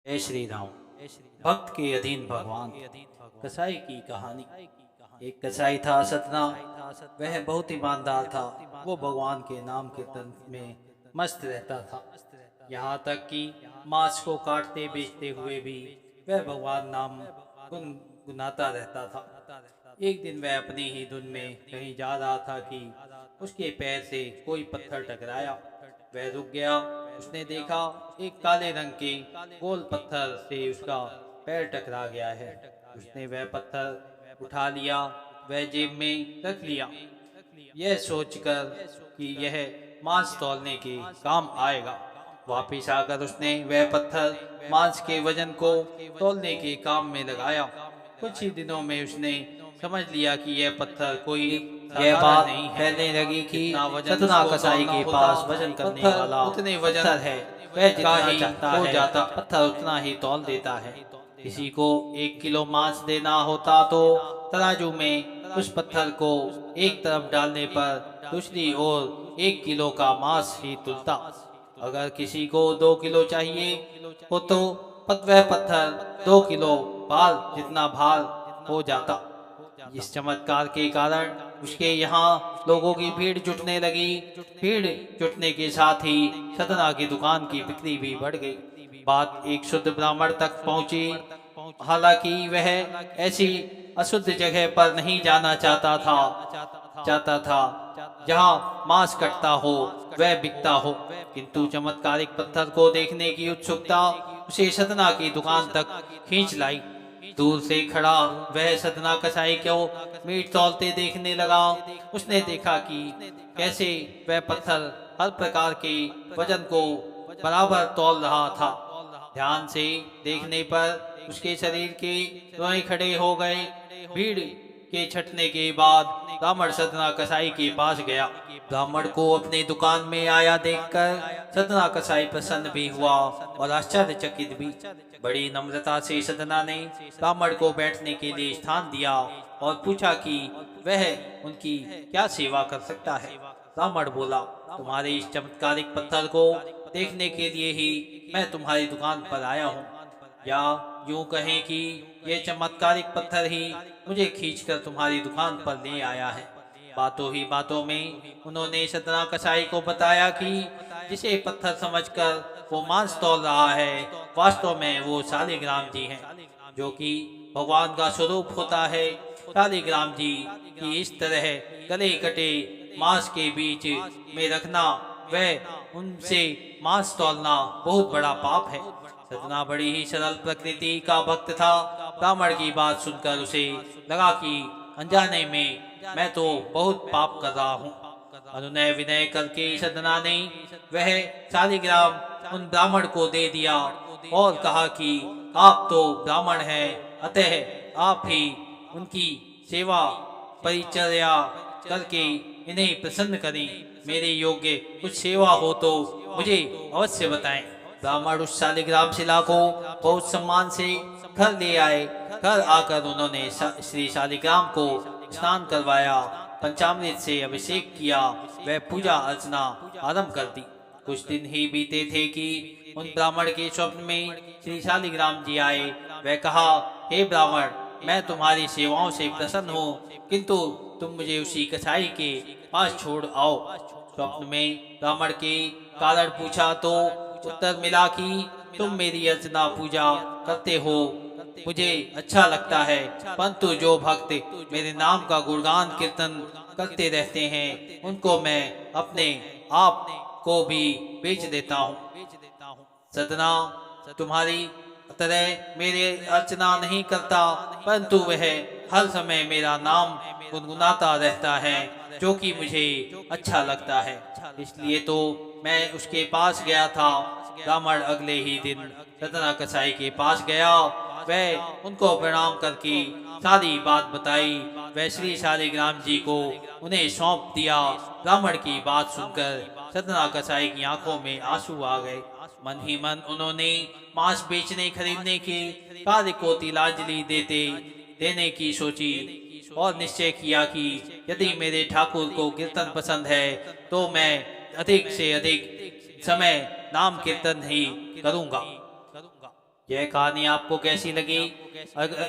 जय श्री राम। भक्त के अधीन भगवान। कसाई की कहानी। एक कसाई था सतना। वह बहुत ईमानदार था। वो भगवान के नाम कीर्तन में मस्त रहता था। यहाँ तक कि मांस को काटते बेचते हुए भी वह भगवान नाम गुनगुनाता रहता था। एक दिन वह अपनी ही धुन में कहीं जा रहा था कि उसके पैर से कोई पत्थर टकराया। वह रुक गया। उसने देखा एक काले रंग के गोल पत्थर से उसका पैर टकरा गया है। उसने वह पत्थर उठा लिया, वह जेब में रख लिया, यह सोचकर कि यह मांस तौलने के काम आएगा। वापिस आकर उसने वह पत्थर मांस के वजन को तौलने के काम में लगाया। कुछ ही दिनों में उसने समझ लिया कि यह पत्थर कोई यह साधारण बात नहीं है। फैलने लगी कि जितना वजन सतना उसको कसाई तौलना के होता, पास वजन करने पत्थर वाला उतने वजन पत्थर है। वह जितना ही चाहता हो है जाता। पत्थर उतना ही तौल देता है। किसी को 1 किलो मांस देना होता तो तराजू में उस पत्थर को एक तरफ डालने पर दूसरी ओर 1 किलो का मांस ही तुलता। अगर किसी को 2 किलो चाहिए हो तो वह पत्थर 2 किलो भार जितना भार हो जाता। इस चमत्कार के कारण उसके यहाँ लोगों की भीड़ जुटने लगी। भीड़ जुटने के साथ ही सतना की दुकान की बिक्री भी बढ़ गई। बात एक शुद्ध ब्राह्मण तक पहुंची। हालांकि वह ऐसी अशुद्ध जगह पर नहीं जाना चाहता था जहाँ मांस कटता हो, वह बिकता हो। किंतु चमत्कारिक पत्थर को देखने की उत्सुकता उसे सतना की दुकान तक खींच लाई। दूर से खड़ा वह सतना कसाई को मीट तौलते देखने लगा। उसने देखा कि कैसे वह पत्थर हर प्रकार के वजन को बराबर तौल रहा था। ध्यान से देखने पर उसके शरीर के रोए खड़े हो गए। भीड़ के छटने के बाद ब्राह्मण सतना कसाई के पास गया। ब्राह्मण को अपने दुकान में आया देखकर सतना कसाई प्रसन्न भी हुआ और आश्चर्यचकित भी। बड़ी नम्रता से सतना ने ब्राह्मण को बैठने के लिए स्थान दिया और पूछा कि वह उनकी क्या सेवा कर सकता है। ब्राह्मण बोला, तुम्हारे इस चमत्कारिक पत्थर को देखने के लिए ही मैं तुम्हारी दुकान पर आया हूँ, या यूं कहें कि यह चमत्कारिक पत्थर ही मुझे खींचकर तुम्हारी दुकान पर ले आया है। बातों ही बातों में उन्होंने सतना कसाई को बताया कि जिसे पत्थर समझकर वो मांस तौल रहा है, वास्तव में वो शालिग्राम जी हैं, जो कि भगवान का स्वरूप होता है। शालिग्राम जी की इस तरह गले कटे मांस के बीच में रखना, वह उनसे मांस तौलना बहुत बड़ा पाप है। सतना बड़ी ही सरल प्रकृति का भक्त था। ब्राह्मण की बात सुनकर उसे लगा कि अनजाने में मैं तो बहुत पाप कर रहा हूँ। अनुनय विनय करके सतना ने वह शालिग्राम उन ब्राह्मण को दे दिया और कहा कि आप तो ब्राह्मण हैं, अतः आप ही उनकी सेवा परिचर्या करके इन्हें प्रसन्न करें। मेरे योग्य कुछ सेवा हो तो मुझे अवश्य बताएं। ब्राह्मण उस शालिग्राम शिला को बहुत सम्मान से घर ले आए। घर आकर उन्होंने श्री शालिग्राम को स्नान करवाया, पंचामृत से अभिषेक किया, वह पूजा अर्चना आरंभ कर दी। कुछ दिन ही बीते थे कि उन ब्राह्मण के स्वप्न में श्री शालिग्राम जी आए। वह कहा, हे ब्राह्मण, मैं तुम्हारी सेवाओं से प्रसन्न हूँ, किंतु तुम मुझे उसी कसाई के पास छोड़ आओ। स्वप्न में ब्राह्मण के कारण पूछा तो उत्तर मिला कि तुम मेरी अर्चना पूजा करते हो, मुझे अच्छा लगता है, परंतु जो भक्त मेरे नाम का गुणगान कीर्तन करते रहते हैं, उनको मैं अपने आप को भी बेच देता हूँ। सतना तुम्हारी तरह मेरे अर्चना नहीं करता, परंतु वह हर समय मेरा नाम गुनगुनाता रहता है, जो कि मुझे अच्छा लगता है, इसलिए तो मैं उसके पास गया था। ब्राह्मण अगले ही दिन सतना कसाई के पास गया। वह उनको प्रणाम करके सारी बात बताई। वह श्री शालिग्राम जी को उन्हें सौंप दिया। ब्राह्मण की बात सुनकर सतना कसाई की आंखों में आंसू आ गए। मन ही मन उन्होंने मांस बेचने खरीदने के कार्य को तिलांजलि देने की सोची और निश्चय किया कि यदि मेरे ठाकुर को कीर्तन पसंद है तो मैं अधिक से अधिक समय नाम कीर्तन ही करूंगा। यह कहानी आपको कैसी लगी?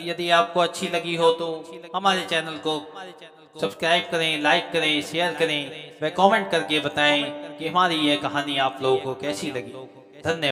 यदि आपको अच्छी लगी हो तो हमारे चैनल को सब्सक्राइब करें, लाइक करें, शेयर करें व कमेंट करके बताएं कि हमारी यह कहानी आप लोगों को कैसी लगी। धन्यवाद।